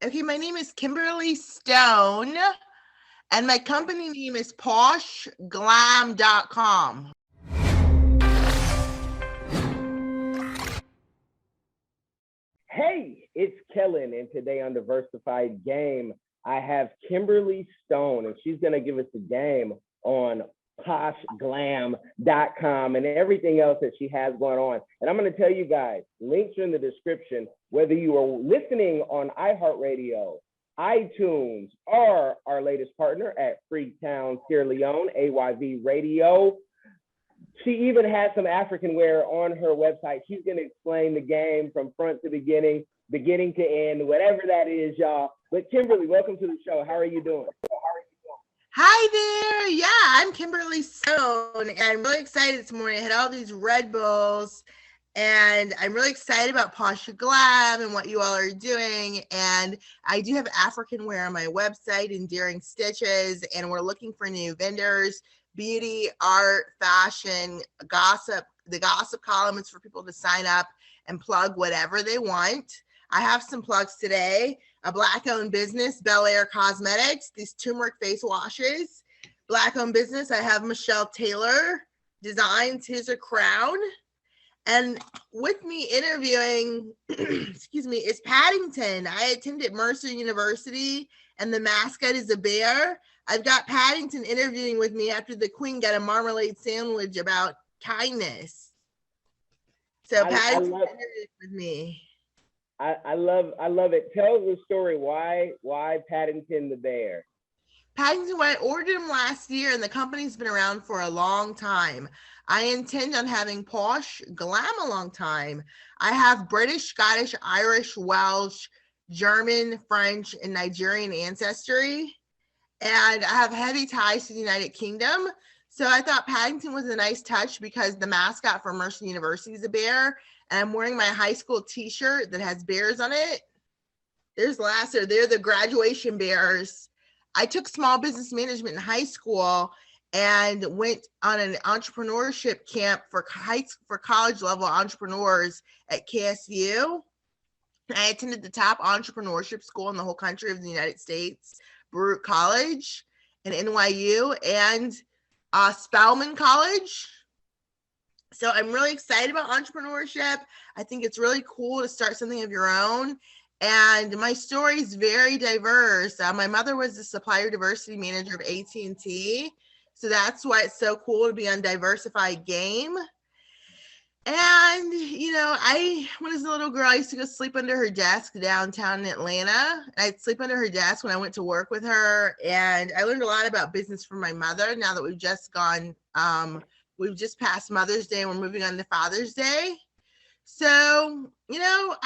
Okay, my name is Kimberly Stone, and my company name is poshglam.com. Hey, it's Kellen, and today on Diversified Game, I have Kimberly Stone, and she's going to give us a game on poshglam.com and everything else that she has going on. And I'm going to tell you guys, links are in the description, whether you are listening on iHeartRadio, iTunes, or our latest partner at Freetown, Sierra Leone, AYV Radio. She even has some African wear on her website. She's going to explain the game from front to beginning to end, whatever that is, y'all. But Kimberly, welcome to the show. How are you doing? Hi there. Yeah, I'm Kimberly Stone, and I'm really excited this morning. I had all these Red Bulls, and I'm really excited about Posh Glam and what you all are doing. And I do have African wear on my website, Endearing Stitches, and we're looking for new vendors. Beauty, art, fashion, gossip. The gossip column is for people to sign up and plug whatever they want. I have some plugs today. A Black-owned business, Bel Air Cosmetics, these turmeric face washes. Black-owned business, I have Michelle Taylor designs his crown. And with me interviewing, excuse me, is Paddington. I attended Mercer University, and the mascot is a bear. I've got Paddington interviewing with me after the Queen got a marmalade sandwich about kindness. So Paddington interviewed with me. I love it. Tell the story. Why Paddington the bear? Paddington, I ordered him last year, and the company's been around for a long time. I intend on having Posh Glam a long time. I have British, Scottish, Irish, Welsh, German, French, and Nigerian ancestry. And I have heavy ties to the United Kingdom. So I thought Paddington was a nice touch because the mascot for Mercer University is a bear. And I'm wearing my high school t-shirt that has bears on it. There's Lasser. They're the graduation bears. I took small business management in high school and went on an entrepreneurship camp for college level entrepreneurs at KSU. I attended the top entrepreneurship school in the whole country of the United States, Baruch College and NYU and Spelman College. So I'm really excited about entrepreneurship. I think it's really cool to start something of your own. And my story is very diverse. My mother was the supplier diversity manager of AT&T. So that's why it's so cool to be on Diversified Game. And, you know, when I was a little girl, I used to go sleep under her desk downtown in Atlanta. I'd sleep under her desk when I went to work with her. And I learned a lot about business from my mother now that we've just passed Mother's Day and we're moving on to Father's Day. So, you know,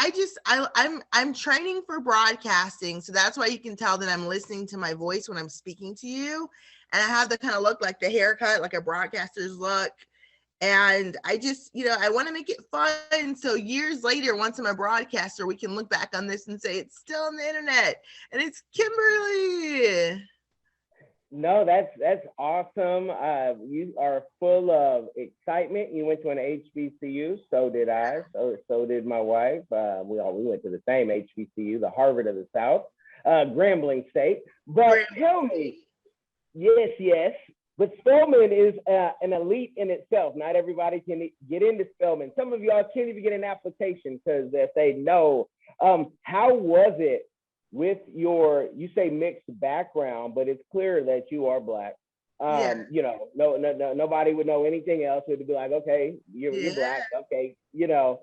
I'm training for broadcasting. So that's why you can tell that I'm listening to my voice when I'm speaking to you. And I have the kind of look like the haircut, like a broadcaster's look. And I just, you know, I want to make it fun. So years later, once I'm a broadcaster, we can look back on this and say it's still on the internet. And it's Kimberly. No, that's awesome. You are full of excitement. You went to an HBCU, so did I. So did my wife. We went to the same HBCU, the Harvard of the South, Grambling State. But tell me, yes. But Spelman is an elite in itself. Not everybody can get into Spelman. Some of y'all can't even get an application because they say no. How was it with you say mixed background, but it's clear that you are Black. You know, no, nobody would know anything else. It would be like, okay, you're Black. Okay, you know,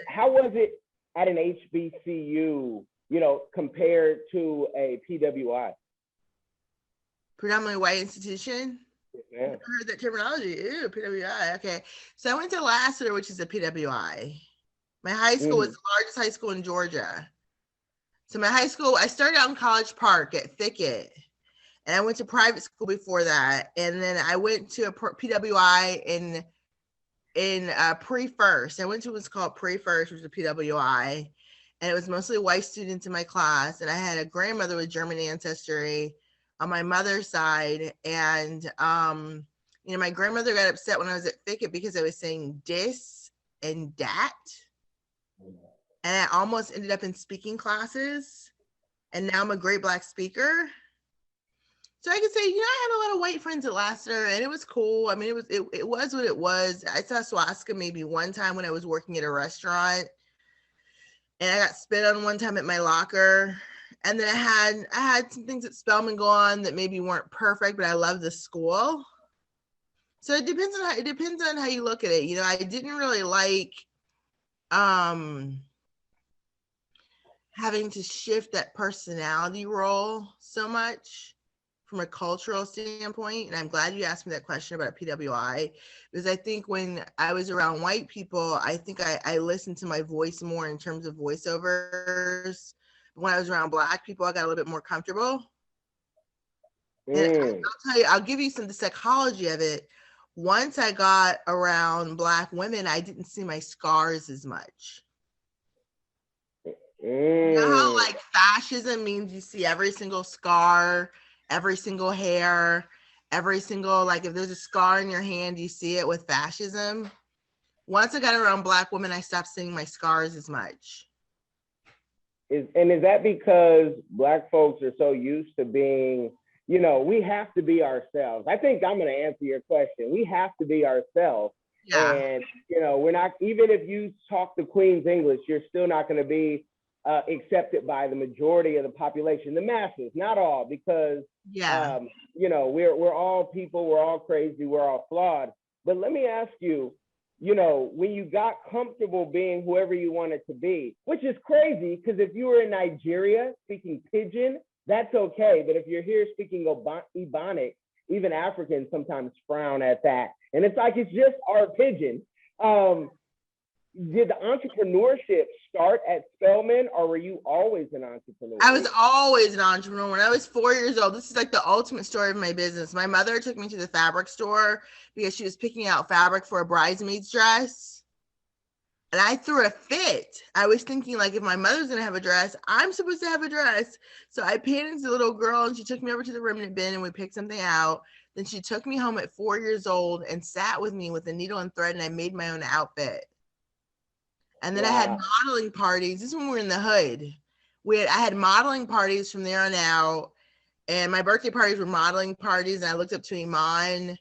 how was it at an HBCU, you know, compared to a PWI? Predominantly white institution. Yeah. I heard that terminology. Ew, PWI. Okay. So I went to Lassiter, which is a PWI. My high school was the largest high school in Georgia. So my high school, I started out in College Park at Thicket. And I went to private school before that. And then I went to a PWI in pre-first. I went to what's called pre-first, which was a PWI. And it was mostly white students in my class. And I had a grandmother with German ancestry on my mother's side. And, you know, my grandmother got upset when I was at Thicket because I was saying dis and dat. And I almost ended up in speaking classes. And now I'm a great Black speaker. So I could say, I had a lot of white friends at Lassiter, and it was cool. I mean, it was what it was. I saw swastika maybe one time when I was working at a restaurant, and I got spit on one time at my locker. And then I had some things at Spelman go on that maybe weren't perfect, but I love the school. So it depends on how you look at it. I didn't really like having to shift that personality role so much from a cultural standpoint. And I'm glad you asked me that question about PWI, because I think when I was around white people, I think I listened to my voice more in terms of voiceovers. When I was around Black people, I got a little bit more comfortable. And I'll tell you, I'll give you the psychology of it. Once I got around Black women, I didn't see my scars as much. You know how like fascism means you see every single scar, every single hair, every single, like if there's a scar in your hand, you see it with fascism. Once I got around Black women, I stopped seeing my scars as much. Is that because Black folks are so used to being, we have to be ourselves? I think I'm going to answer your question. We have to be ourselves. Yeah. And, we're not, even if you talk the Queen's English, you're still not going to be accepted by the majority of the population, the masses, not all, because, we're all people, we're all crazy, we're all flawed. But let me ask you, when you got comfortable being whoever you wanted to be, which is crazy, because if you were in Nigeria speaking Pidgin, that's okay. But if you're here speaking Ebonics, even Africans sometimes frown at that. And it's like, it's just our Pidgin. Did the entrepreneurship start at Spelman, or were you always an entrepreneur? I was always an entrepreneur. When I was 4 years old, this is like the ultimate story of my business. My mother took me to the fabric store because she was picking out fabric for a bridesmaid's dress. And I threw a fit. I was thinking, like, if my mother's going to have a dress, I'm supposed to have a dress. So I panicked the little girl, and she took me over to the remnant bin, and we picked something out. Then she took me home at 4 years old and sat with me with a needle and thread, and I made my own outfit. And then I had modeling parties. This is when we were in the hood. I had modeling parties from there on out. And my birthday parties were modeling parties. And I looked up to Iman.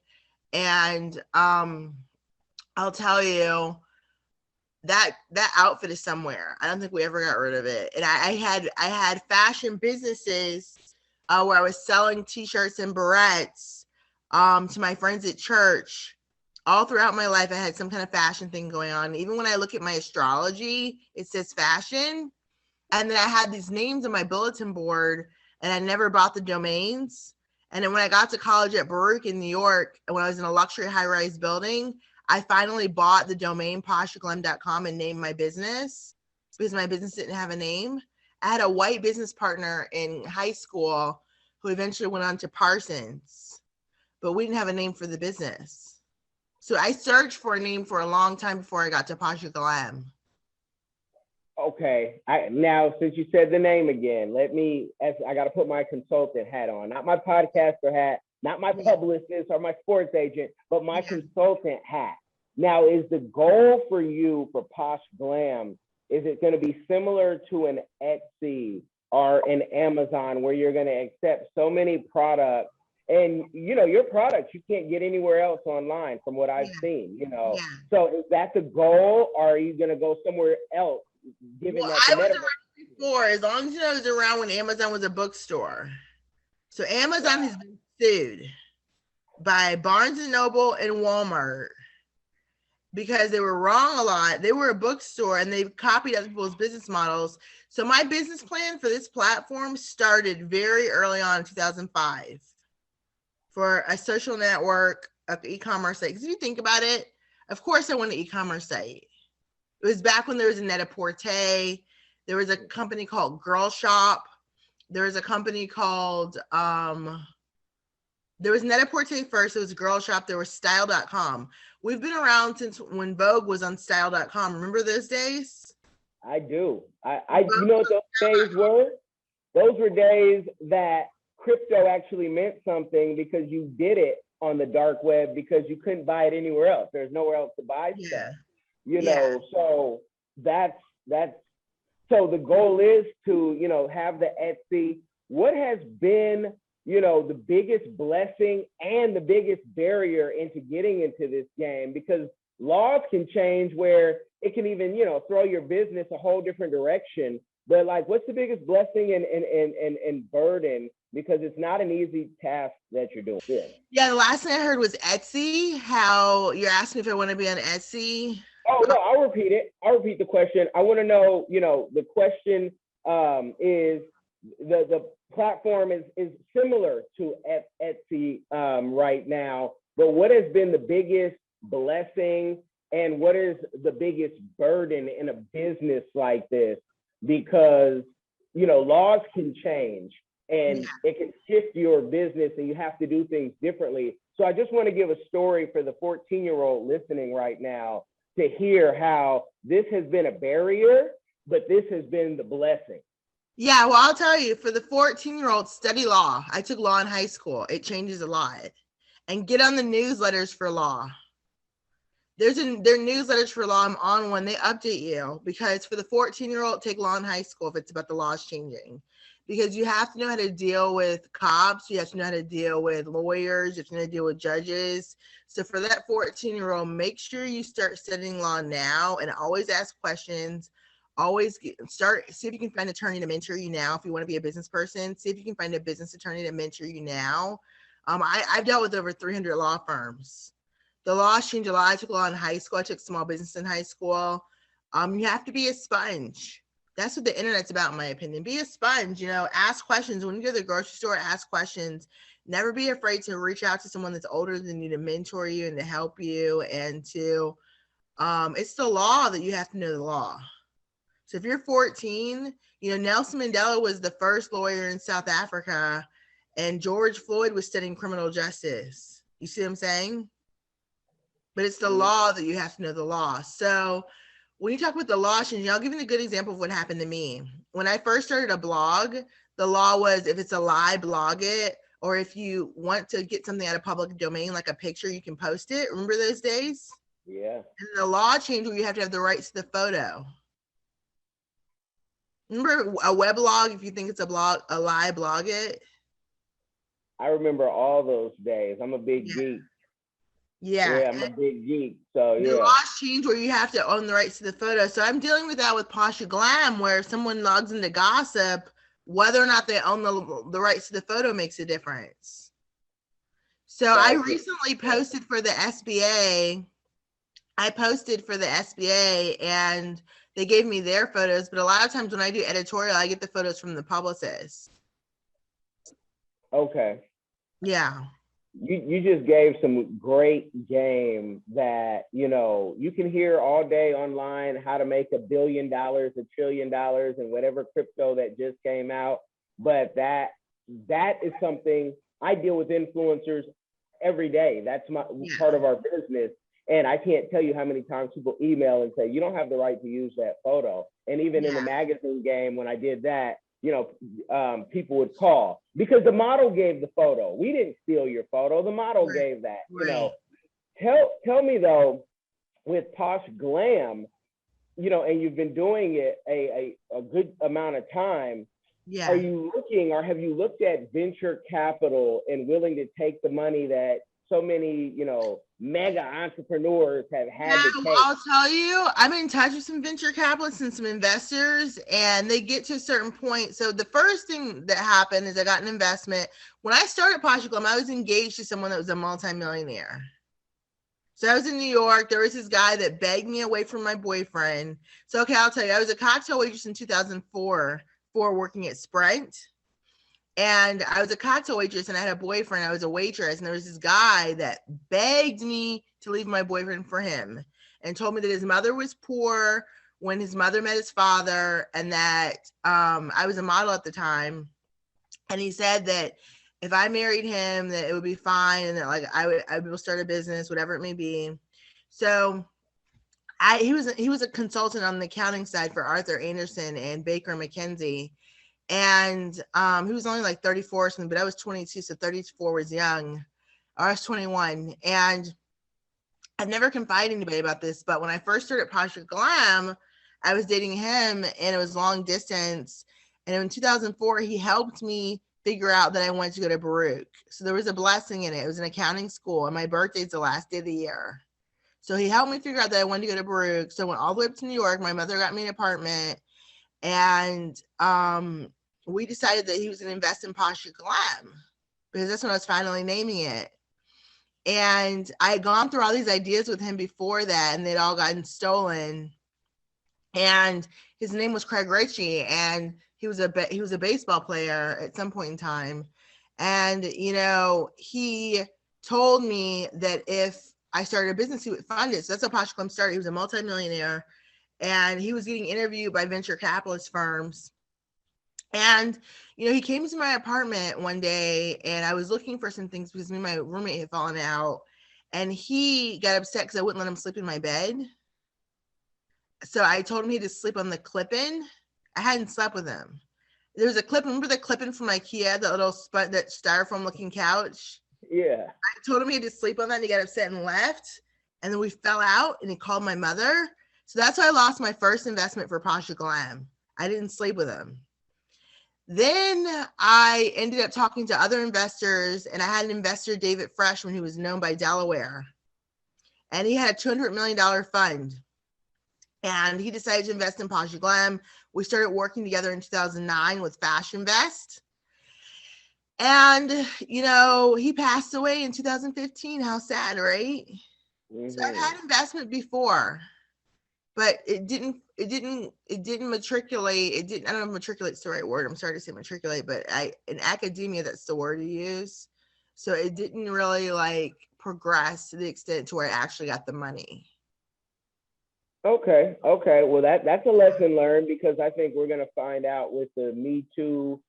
And I'll tell you, that outfit is somewhere. I don't think we ever got rid of it. And I had fashion businesses where I was selling t-shirts and barrettes to my friends at church. All throughout my life, I had some kind of fashion thing going on. Even when I look at my astrology, it says fashion. And then I had these names on my bulletin board, and I never bought the domains. And then when I got to college at Baruch in New York, and when I was in a luxury high-rise building, I finally bought the domain poshglam.com and named my business because my business didn't have a name. I had a white business partner in high school who eventually went on to Parsons, but we didn't have a name for the business. So I searched for a name for a long time before I got to Posh Glam. Okay. Now, since you said the name again, I got to put my consultant hat on, not my podcaster hat, not my publicist or my sports agent, but my consultant hat. Now, is the goal for you for Posh Glam, is it going to be similar to an Etsy or an Amazon where you're going to accept so many products? And, your products, you can't get anywhere else online from what I've seen, So is that the goal, or are you going to go somewhere else? I was around before, as long as I was around when Amazon was a bookstore. So Amazon has been sued by Barnes & Noble and Walmart because they were wrong a lot. They were a bookstore, and they copied other people's business models. So my business plan for this platform started very early on in 2005. For a social network, an e-commerce site. Because if you think about it, of course I want an e-commerce site. It was back when there was a Net-a-Porter. There was a company called Girl Shop. There was a company called, there was Net-a-Porter first. It was Girl Shop. There was Style.com. We've been around since when Vogue was on Style.com. Remember those days? I do. You know what those days were? Those were days that crypto actually meant something because you did it on the dark web because you couldn't buy it anywhere else. There's nowhere else to buy stuff, so that's So the goal is to, have the Etsy. What has been, the biggest blessing and the biggest barrier into getting into this game? Because laws can change where it can even, throw your business a whole different direction. But like, what's the biggest blessing and burden? Because it's not an easy task that you're doing. Yeah, the last thing I heard was Etsy. How you're asking if I want to be on Etsy. Oh no, I'll repeat it. I'll repeat the question. I want to know, the question is the platform is similar to Etsy right now, but what has been the biggest blessing and what is the biggest burden in a business like this? Because, laws can change and it can shift your business and you have to do things differently. So I just want to give a story for the 14-year-old listening right now to hear how this has been a barrier, but this has been the blessing. Yeah, well, I'll tell you, for the 14-year-old, study law. I took law in high school. It changes a lot. And get on the newsletters for law. There are newsletters for law. I'm on one. They update you, because for the 14-year-old, take law in high school if it's about the laws changing. Because you have to know how to deal with cops. You have to know how to deal with lawyers. You have to know how to deal with judges. So for that 14-year-old, make sure you start studying law now and always ask questions. Always see if you can find an attorney to mentor you now. If you want to be a business person, see if you can find a business attorney to mentor you now. I've dealt with over 300 law firms. The laws change a lot. I took law in high school. I took small business in high school. You have to be a sponge. That's what the internet's about, in my opinion. Be a sponge, ask questions. When you go to the grocery store, ask questions. Never be afraid to reach out to someone that's older than you to mentor you and to help you. And to, it's the law that you have to know the law. So if you're 14, Nelson Mandela was the first lawyer in South Africa, and George Floyd was studying criminal justice. You see what I'm saying? But it's the law that you have to know the law. So when you talk about the law change, I'll give you a good example of what happened to me. When I first started a blog, the law was if it's a lie, blog it. Or if you want to get something out of public domain, like a picture, you can post it. Remember those days? Yeah. And the law changed where you have to have the rights to the photo. Remember a weblog, if you think it's a lie, blog it. I remember all those days. I'm a big geek. Yeah, I'm a big geek. So yeah. The laws change where you have to own the rights to the photo. So I'm dealing with that with Posh Glam, where if someone logs into gossip, whether or not they own the rights to the photo makes a difference. So I recently posted for the SBA. And they gave me their photos, but a lot of times when I do editorial, I get the photos from the publicist. Okay. Yeah. You just gave some great game that, you can hear all day online how to make $1 billion, $1 trillion, and whatever crypto that just came out. But that is something I deal with influencers every day. That's part of our business. And I can't tell you how many times people email and say, you don't have the right to use that photo. And even in the magazine game, when I did that, people would call because the model gave the photo. We didn't steal your photo. The model gave that, Tell me though, with Posh Glam, and you've been doing it a good amount of time. Yeah. Are you looking, or have you looked at venture capital and willing to take the money that so many, mega entrepreneurs have had to take? I'll tell you, I'm in touch with some venture capitalists and some investors, and they get to a certain point. So the first thing that happened is I got an investment. When I started Posh Glam, I was engaged to someone that was a multimillionaire. So I was in New York. There was this guy that begged me away from my boyfriend. So, okay, I'll tell you, I was a cocktail waitress in 2004 working at Sprint. And I was a cocktail waitress and I had a boyfriend. I was a waitress. And there was this guy that begged me to leave my boyfriend for him and told me that his mother was poor when his mother met his father, and that I was a model at the time. And he said that if I married him, that it would be fine. And that I would be able to start a business, whatever it may be. So he was a consultant on the accounting side for Arthur Andersen and Baker McKenzie. And he was only like 34 or something, but I was 22, so 34 was young. I was 21. And I've never confided in anybody about this, but when I first started Posh Glam, I was dating him and it was long distance. And in 2004, he helped me figure out that I wanted to go to Baruch. So there was a blessing in it. It was an accounting school and my birthday's the last day of the year. So he helped me figure out that I wanted to go to Baruch. So I went all the way up to New York. My mother got me an apartment and we decided that he was going to invest in Posh Glam because that's when I was finally naming it. And I had gone through all these ideas with him before that and they'd all gotten stolen. And his name was Craig Ritchie and he was a baseball player at some point in time. And, you know, he told me that if I started a business, he would fund it. So that's how Posh Glam started. He was a multimillionaire and he was getting interviewed by venture capitalist firms. And, you know, he came to my apartment one day and I was looking for some things because me and my roommate had fallen out and he got upset because I wouldn't let him sleep in my bed. So I told him he had to sleep on the clip-in. I hadn't slept with him. There was a clip, remember the clip-in from IKEA, the little that styrofoam looking couch? Yeah. I told him he had to sleep on that and he got upset and left. And then we fell out and he called my mother. So that's why I lost my first investment for Posh Glam. I didn't sleep with him. Then I ended up talking to other investors and I had an investor, David Freshman, who was known by Delaware. And he had a $200 million fund. And he decided to invest in Posh Glam. We started working together in 2009 with Fashion Vest. And, you know, he passed away in 2015. How sad, right? Mm-hmm. So I've had investment before, but it didn't matriculate. I don't know if matriculate's the right word. I'm sorry to say matriculate, but in academia, that's the word to use. So it didn't really like progress to the extent to where I actually got the money. Okay. Well, that's a lesson learned because I think we're going to find out with the Me Too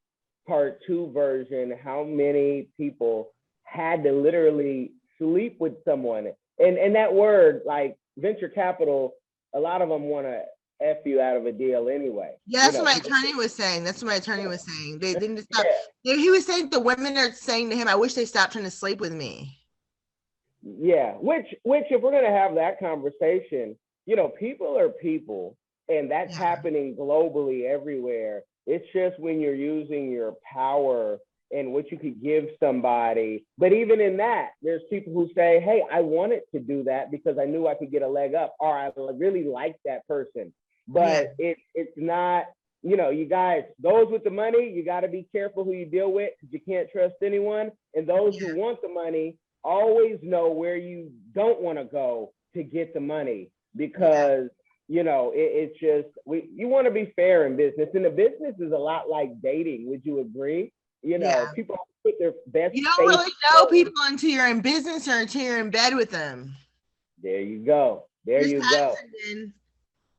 Part 2 version how many people had to literally sleep with someone. And that word, like venture capital, a lot of them want to F you out of a deal anyway. Yeah, that's what my attorney was saying. They didn't stop. Yeah. He was saying the women are saying to him, I wish they stopped trying to sleep with me. Yeah, which if we're going to have that conversation, you know, people are people, and that's happening globally everywhere. It's just when you're using your power and what you could give somebody. But even in that, there's people who say, hey, I wanted to do that because I knew I could get a leg up, or I really like that person. But it's not, you know, you guys, those with the money, you got to be careful who you deal with because you can't trust anyone. And those who want the money always know where you don't want to go to get the money. Because, you know, it's just, you want to be fair in business. And the business is a lot like dating. Would you agree? You know, people put their best. You don't really know people until you're in business or until you're in bed with them. There you go.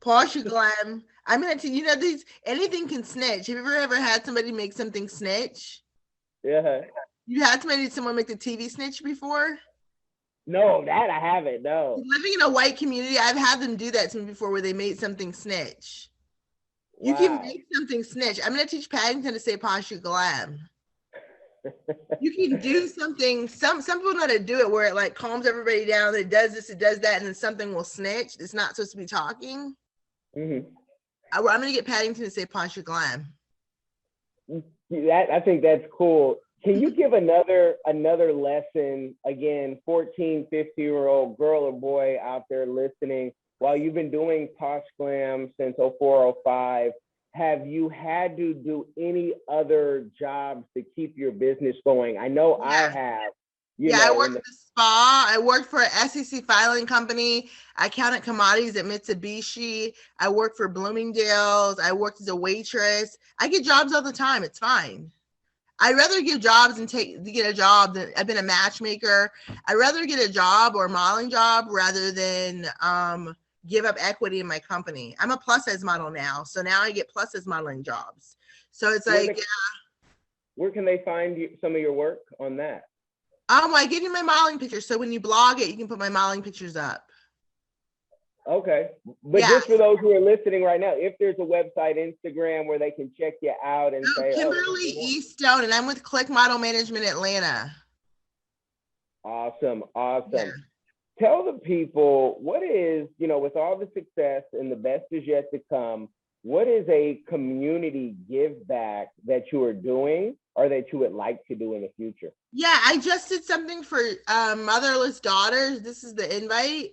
Posh Glam. I'm going to, you know, anything can snitch. Have you ever had somebody make something snitch? Yeah. You had someone make the TV snitch before? No, that I haven't, no. Living in a white community, I've had them do that to me before where they made something snitch. You can make something snitch. I'm going to teach Paddington to say Posh Glam. You can do something. Some people know how to do it where it like calms everybody down. It does this, it does that, and then something will snitch. It's not supposed to be talking. Mm-hmm. I'm going to get Paddington to say Posh Glam. I think that's cool. Can you give another lesson, again, 14, 15-year-old girl or boy out there listening, while you've been doing Posh Glam since 04, 05, have you had to do any other jobs to keep your business going? I know I have. I worked at the spa. I worked for an SEC filing company. I counted commodities at Mitsubishi. I worked for Bloomingdale's. I worked as a waitress. I get jobs all the time. It's fine. I'd rather give jobs and get a job than I've been a matchmaker. I'd rather get a job or a modeling job rather than give up equity in my company. I'm a plus size model now. So now I get plus size modeling jobs. So it's where can they find some of your work on that? I give you my modeling pictures. So when you blog it, you can put my modeling pictures up. Okay. But just for those who are listening right now, if there's a website, Instagram, where they can check you out and say, Kimberly Eastone, and I'm with Click Model Management Atlanta. Awesome. Yeah. tell the people what is, with all the success and the best is yet to come, what is a community give back that you are doing or that you would like to do in the future? Yeah, I just did something for Motherless Daughters. This is the invite,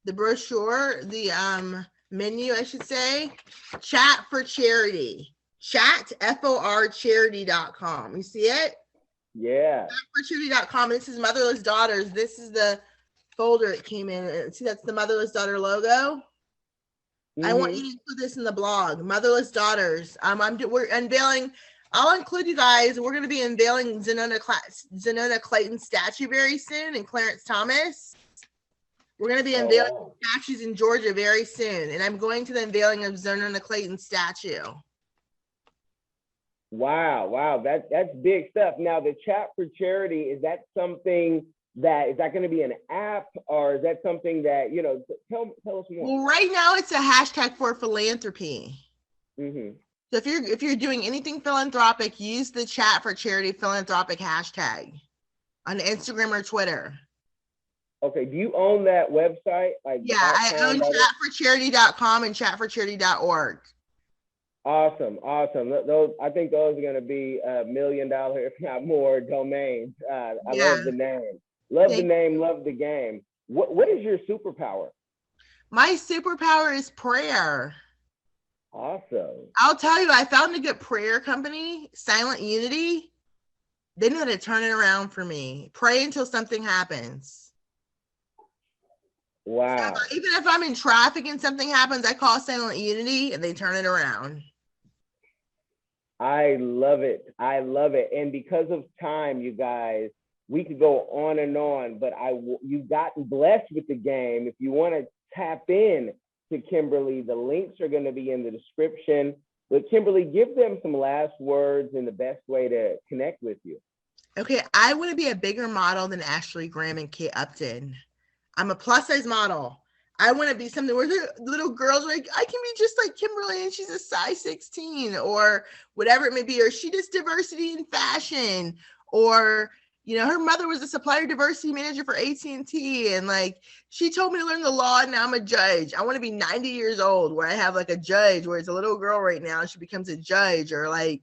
the brochure, the menu, I should say. Chat for Charity. Chat, F-O-R, charity.com. You see it? Yeah. Chatforcharity.com. This is Motherless Daughters. This is the folder it came in. See, that's the Motherless Daughter logo. I want you to put this in the blog, Motherless Daughters. We're unveiling. I'll include you guys. We're going to be unveiling Zenona Clayton's statue very soon, and Clarence Thomas. We're going to be unveiling statues in Georgia very soon, and I'm going to the unveiling of Zenona Clayton's statue. Wow, that's big stuff. Now, the Chat for Charity, is that something that is that going to be an app, or is that something that tell us more? Well, right now it's a hashtag for philanthropy. Mm-hmm. So if you're doing anything philanthropic, use the Chat for Charity philanthropic hashtag on Instagram or Twitter. Okay, do you own that website? Yeah, I own chatforcharity.com and chatforcharity.org. Awesome. Those, I think those are going to be $1 million, if not more, domains. I love the name. Love the game. What is your superpower? My superpower is prayer. Awesome. I'll tell you, I found a good prayer company, Silent Unity. They know how to turn it around for me. Pray until something happens. Wow. So even if I'm in traffic and something happens, I call Silent Unity and they turn it around. I love it. And because of time, you guys, we could go on and on, but you've gotten blessed with the game. If you want to tap in to Kimberly, the links are going to be in the description. But Kimberly, give them some last words and the best way to connect with you. Okay, I want to be a bigger model than Ashley Graham and Kate Upton. I'm a plus size model. I want to be something where the little girls are like, I can be just like Kimberly and she's a size 16 or whatever it may be, or she does diversity in fashion, or, her mother was a supplier diversity manager for AT&T. And like, she told me to learn the law and now I'm a judge. I want to be 90 years old where I have like a judge where it's a little girl right now. She becomes a judge, or like,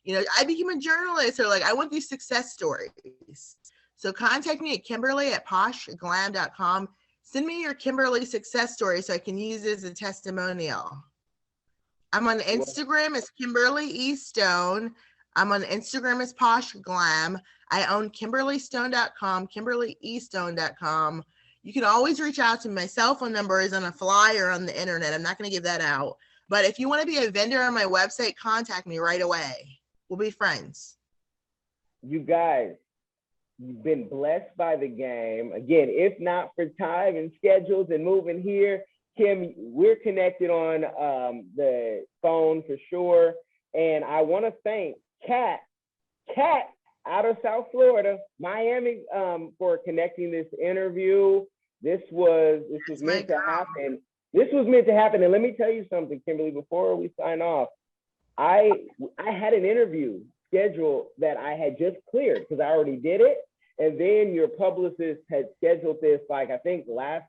I became a journalist, or like, I want these success stories. So contact me at Kimberly@poshglam.com. Send me your Kimberly success story so I can use it as a testimonial. I'm on Instagram as Kimberly E. Stone. I'm on Instagram as Posh Glam. I own KimberlyStone.com, KimberlyEstone.com. You can always reach out to me. My cell phone number is on a flyer on the internet. I'm not going to give that out. But if you want to be a vendor on my website, contact me right away. We'll be friends. You guys, you've been blessed by the game. Again, if not for time and schedules and moving here, Kim, we're connected on the phone for sure. And I want to thank Kat out of South Florida, Miami, for connecting this interview. This was meant to happen. This was meant to happen. And let me tell you something, Kimberly, before we sign off. I had an interview scheduled that I had just cleared because I already did it. And then your publicist had scheduled this, like, I think last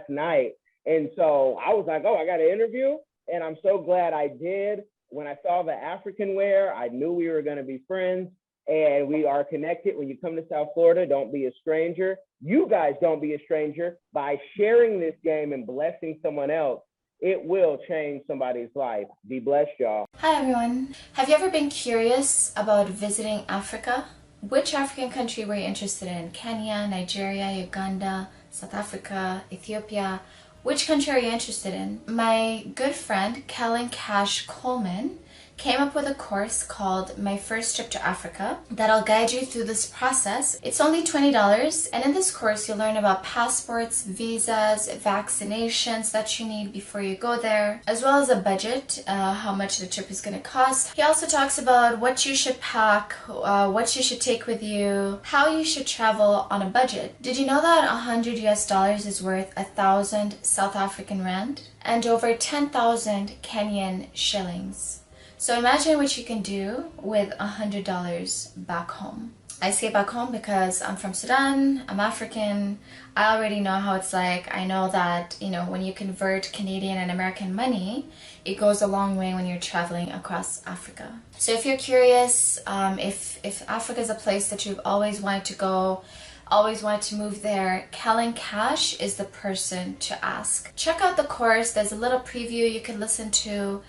night. And so I was like, oh, I got an interview. And I'm so glad I did. When I saw the African wear, I knew we were going to be friends, and we are connected. When you come to South Florida, don't be a stranger. You guys don't be a stranger. By sharing this game and blessing someone else, it will change somebody's life. Be blessed, y'all. Hi, everyone. Have you ever been curious about visiting Africa? Which African country were you interested in? Kenya, Nigeria, Uganda, South Africa, Ethiopia? Which country are you interested in? My good friend, Kellen Cash Coleman, came up with a course called My First Trip to Africa that'll guide you through this process. It's only $20, and in this course you'll learn about passports, visas, vaccinations that you need before you go there, as well as a budget, how much the trip is going to cost. He also talks about what you should pack, what you should take with you, how you should travel on a budget. Did you know that $100 is worth 1,000 South African rand and over 10,000 Kenyan shillings? So imagine what you can do with $100 back home. I stay back home because I'm from Sudan, I'm African. I already know how it's like. I know that, you know, when you convert Canadian and American money, it goes a long way when you're traveling across Africa. So if you're curious, if Africa is a place that you've always wanted to go, always wanted to move there, Kellen Cash is the person to ask. Check out the course. There's a little preview you can listen to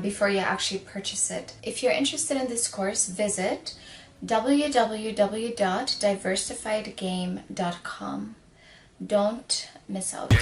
before you actually purchase it. If you're interested in this course, visit www.diversifiedgame.com. Don't miss out.